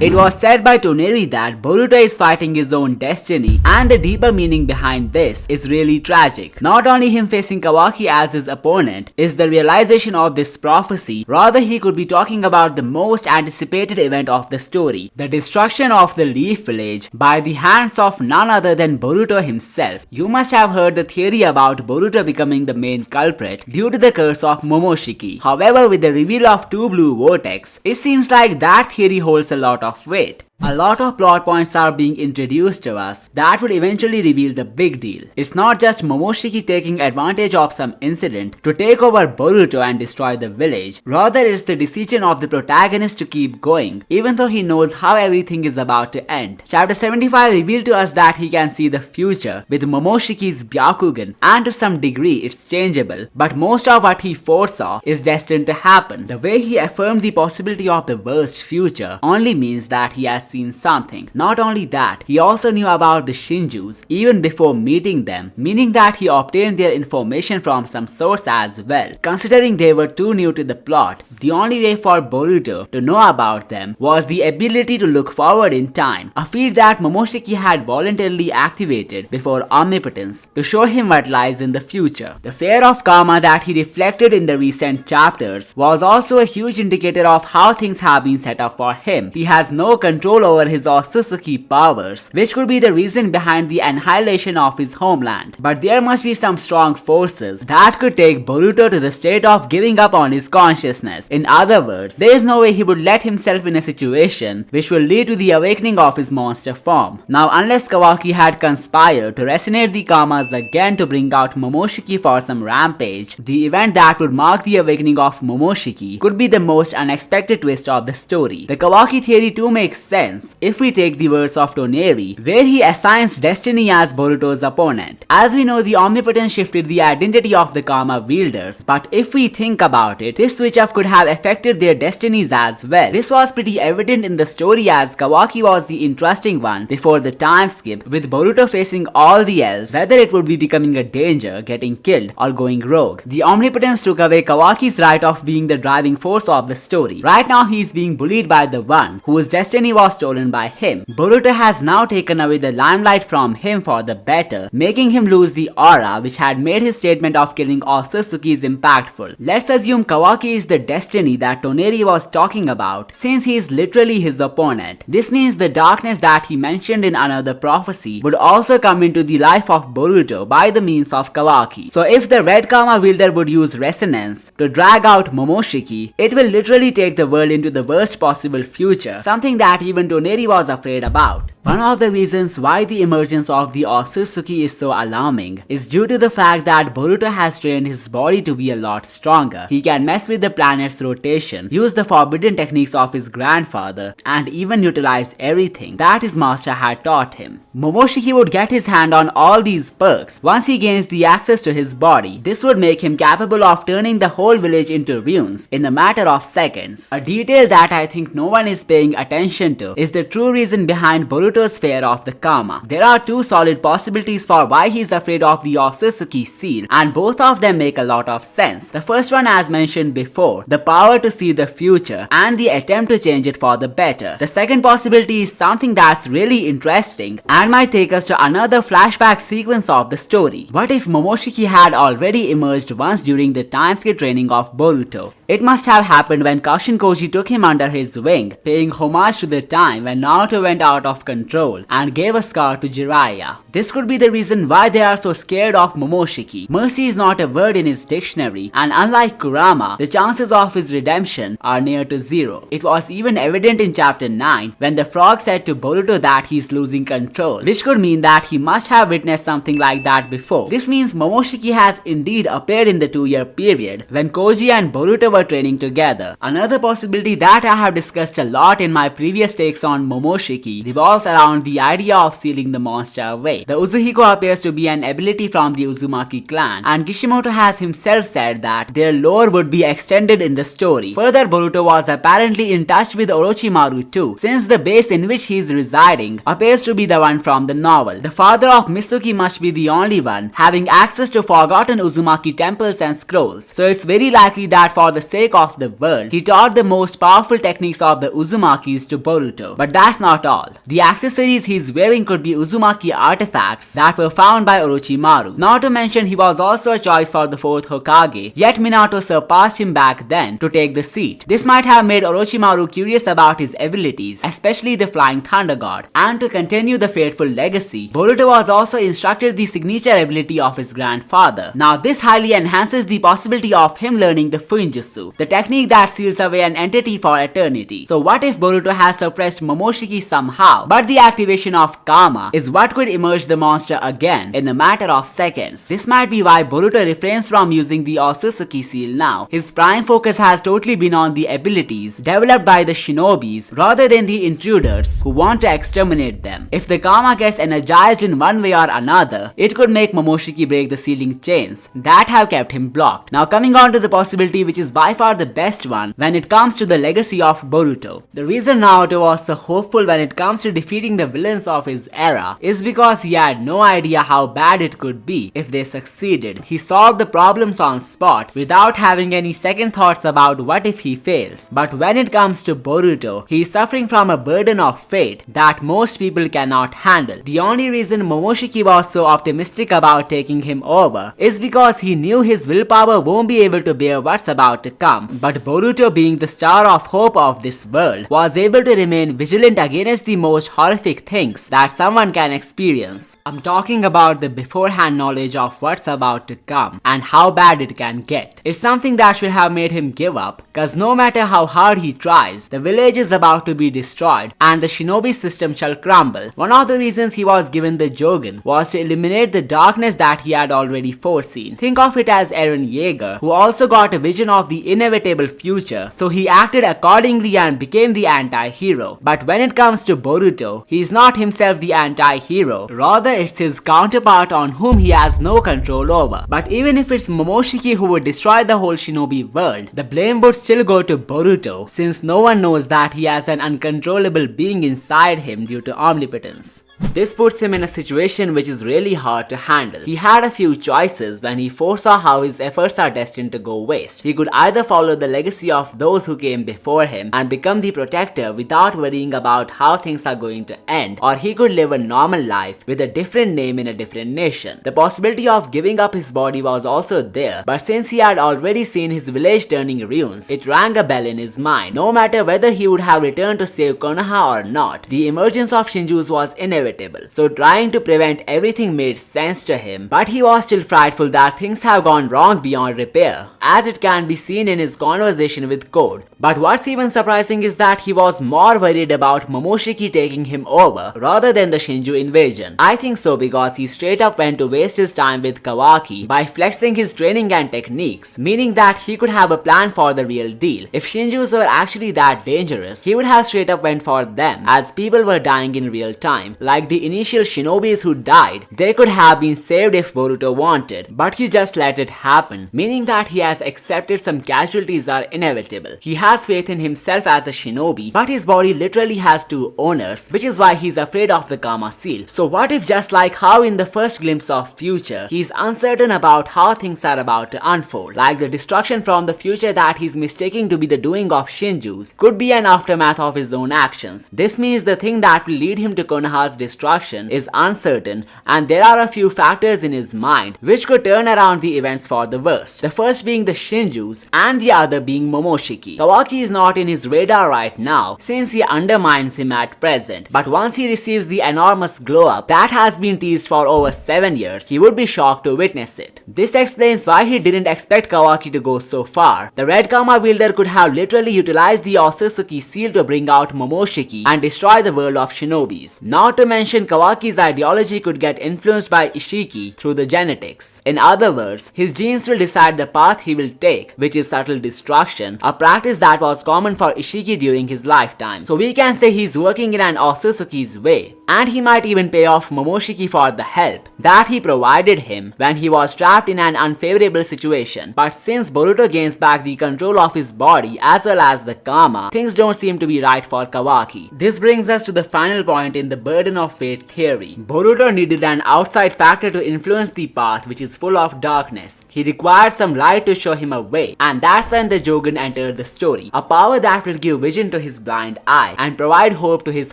It was said by Toneri that Boruto is fighting his own destiny, and the deeper meaning behind this is really tragic. Not only him facing Kawaki as his opponent is the realization of this prophecy, rather he could be talking about the most anticipated event of the story, the destruction of the Leaf Village by the hands of none other than Boruto himself. You must have heard the theory about Boruto becoming the main culprit due to the curse of Momoshiki. However, with the reveal of two blue vortex, it seems like that theory holds a lot of weight. A lot of plot points are being introduced to us that would eventually reveal the big deal. It's not just Momoshiki taking advantage of some incident to take over Boruto and destroy the village. Rather, it's the decision of the protagonist to keep going, even though he knows how everything is about to end. Chapter 75 revealed to us that he can see the future with Momoshiki's Byakugan, and to some degree it's changeable, but most of what he foresaw is destined to happen. The way he affirmed the possibility of the worst future only means that he has seen something. Not only that, he also knew about the Shinjus even before meeting them, meaning that he obtained their information from some source as well. Considering they were too new to the plot, the only way for Boruto to know about them was the ability to look forward in time, a feat that Momoshiki had voluntarily activated before omnipotence to show him what lies in the future. The fear of karma that he reflected in the recent chapters was also a huge indicator of how things have been set up for him. He has no control over his Otsutsuki powers, which could be the reason behind the annihilation of his homeland. But there must be some strong forces that could take Boruto to the state of giving up on his consciousness. In other words, there is no way he would let himself in a situation which will lead to the awakening of his monster form. Now, unless Kawaki had conspired to resonate the karmas again to bring out Momoshiki for some rampage, the event that would mark the awakening of Momoshiki could be the most unexpected twist of the story. The Kawaki theory too makes sense if we take the words of Toneri, where he assigns destiny as Boruto's opponent. As we know, the omnipotence shifted the identity of the karma wielders, but if we think about it, this switch up could have affected their destinies as well. This was pretty evident in the story, as Kawaki was the interesting one before the time skip, with Boruto facing all the else, whether it would be becoming a danger, getting killed, or going rogue. The omnipotence took away Kawaki's right of being the driving force of the story. Right now he is being bullied by the one whose destiny was stolen by him. Boruto has now taken away the limelight from him for the better, making him lose the aura which had made his statement of killing Otsutsuki impactful. Let's assume Kawaki is the destiny that Toneri was talking about, since he is literally his opponent. This means the darkness that he mentioned in another prophecy would also come into the life of Boruto by the means of Kawaki. So if the red karma wielder would use resonance to drag out Momoshiki, it will literally take the world into the worst possible future, something that even Toneri was afraid about. One of the reasons why the emergence of the Otsutsuki is so alarming is due to the fact that Boruto has trained his body to be a lot stronger. He can mess with the planet's rotation, use the forbidden techniques of his grandfather, and even utilize everything that his master had taught him. Momoshiki would get his hand on all these perks once he gains the access to his body. This would make him capable of turning the whole village into ruins in a matter of seconds. A detail that I think no one is paying attention to is the true reason behind Boruto's fear of the karma. There are two solid possibilities for why he is afraid of the Otsutsuki seal, and both of them make a lot of sense. The first one, as mentioned before, the power to see the future and the attempt to change it for the better. The second possibility is something that's really interesting and might take us to another flashback sequence of the story. What if Momoshiki had already emerged once during the time skip training of Boruto? It must have happened when Kashin Koji took him under his wing, paying homage to the time when Naruto went out of control and gave a scar to Jiraiya. This could be the reason why they are so scared of Momoshiki. Mercy is not a word in his dictionary, and unlike Kurama, the chances of his redemption are near to zero. It was even evident in chapter 9 when the frog said to Boruto that he's losing control, which could mean that he must have witnessed something like that before. This means Momoshiki has indeed appeared in the 2-year period when Koji and Boruto were training together. Another possibility that I have discussed a lot in my previous takes on Momoshiki revolves around the idea of sealing the monster away. way. The Uzuhiko appears to be an ability from the Uzumaki clan, and Kishimoto has himself said that their lore would be extended in the story. Further, Boruto was apparently in touch with Orochimaru too, since the base in which he is residing appears to be the one from the novel. The father of Mitsuki must be the only one having access to forgotten Uzumaki temples and scrolls, so it's very likely that for the sake of the world, he taught the most powerful techniques of the Uzumakis to Boruto. But that's not all. The accessories he's wearing could be Uzumaki artifacts that were found by Orochimaru. Not to mention he was also a choice for the 4th Hokage, yet Minato surpassed him back then to take the seat. This might have made Orochimaru curious about his abilities, especially the Flying Thunder God. And to continue the fateful legacy, Boruto was also instructed the signature ability of his grandfather. Now this highly enhances the possibility of him learning the Fuinjutsu, the technique that seals away an entity for eternity. So what if Boruto has suppressed Momoshiki somehow, but the activation of Karma is what could emerge the monster again in a matter of seconds? This might be why Boruto refrains from using the Otsutsuki seal now. His prime focus has totally been on the abilities developed by the Shinobis rather than the intruders who want to exterminate them. If the Karma gets energized in one way or another, it could make Momoshiki break the sealing chains that have kept him blocked. Now coming on to the possibility which is by far the best one when it comes to the legacy of Boruto. The reason Naoto was so hopeful when it comes to defeating the villains of his era is because he had no idea how bad it could be if they succeeded. He solved the problems on spot without having any second thoughts about what if he fails. But when it comes to Boruto, he is suffering from a burden of fate that most people cannot handle. The only reason Momoshiki was so optimistic about taking him over is because he knew his willpower won't be able to bear what's about to come. But Boruto, being the star of hope of this world, was able to remain vigilant against the most horrific things that someone can experience. I'm talking about the beforehand knowledge of what's about to come and how bad it can get. It's something that should have made him give up, cause no matter how hard he tries, the village is about to be destroyed and the shinobi system shall crumble. One of the reasons he was given the Jougan was to eliminate the darkness that he had already foreseen. Think of it as Eren Yeager, who also got a vision of the inevitable future, so he acted accordingly and became the anti-hero. But when it comes to Boruto, he is not himself the anti-hero, rather it's his counterpart on whom he has no control over. But even if it's Momoshiki who would destroy the whole shinobi world, the blame would still go to Boruto, since no one knows that he has an uncontrollable being inside him due to omnipotence. This puts him in a situation which is really hard to handle. He had a few choices when he foresaw how his efforts are destined to go waste. He could either follow the legacy of those who came before him and become the protector without worrying about how things are going to end, or he could live a normal life with a different name in a different nation. The possibility of giving up his body was also there, but since he had already seen his village turning ruins, it rang a bell in his mind. No matter whether he would have returned to save Konoha or not, the emergence of Shinju's was inevitable. So trying to prevent everything made sense to him, but he was still frightful that things have gone wrong beyond repair, as it can be seen in his conversation with Code. But what's even surprising is that he was more worried about Momoshiki taking him over rather than the Shinju invasion. I think so because he straight up went to waste his time with Kawaki by flexing his training and techniques, meaning that he could have a plan for the real deal. If Shinjus were actually that dangerous, he would have straight up went for them, as people were dying in real time. Like the initial shinobis who died, they could have been saved if Boruto wanted, but he just let it happen, meaning that he has accepted some casualties are inevitable. He has faith in himself as a shinobi, but his body literally has two owners, which is why he's afraid of the Karma seal. So what if, just like how in the first glimpse of future, he's uncertain about how things are about to unfold, like the destruction from the future that he's mistaking to be the doing of Shinju's could be an aftermath of his own actions. This means the thing that will lead him to Konoha's destruction is uncertain, and there are a few factors in his mind which could turn around the events for the worst. The first being the Shinjus and the other being Momoshiki. Kawaki is not in his radar right now since he undermines him at present, but once he receives the enormous glow up that has been teased for over 7 years, he would be shocked to witness it. This explains why he didn't expect Kawaki to go so far. The Red Karma wielder could have literally utilized the Otsutsuki seal to bring out Momoshiki and destroy the world of shinobis. Not to mention, Kawaki's ideology could get influenced by Ishiki through the genetics. In other words, his genes will decide the path he will take, which is subtle destruction, a practice that was common for Ishiki during his lifetime. So we can say he's working in an Otsutsuki's way. and he might even pay off Momoshiki for the help that he provided him when he was trapped in an unfavorable situation. But since Boruto gains back the control of his body as well as the karma, things don't seem to be right for Kawaki. This brings us to the final point in the burden of fate theory. Boruto needed an outside factor to influence the path which is full of darkness. He required some light to show him a way, and that's when the Jougan entered the story. A power that will give vision to his blind eye and provide hope to his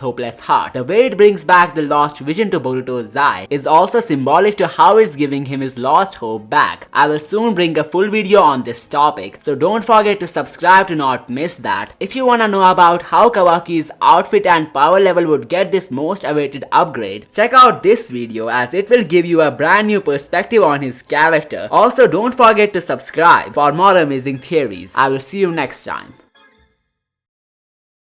hopeless heart. The way it brings back the lost vision to Boruto's eye is also symbolic to how it's giving him his lost hope back. I will soon bring a full video on this topic, so don't forget to subscribe to not miss that. If you wanna know about how Kawaki's outfit and power level would get this most awaited upgrade, check out this video as it will give you a brand new perspective on his character. Also, don't forget to subscribe for more amazing theories. I will see you next time.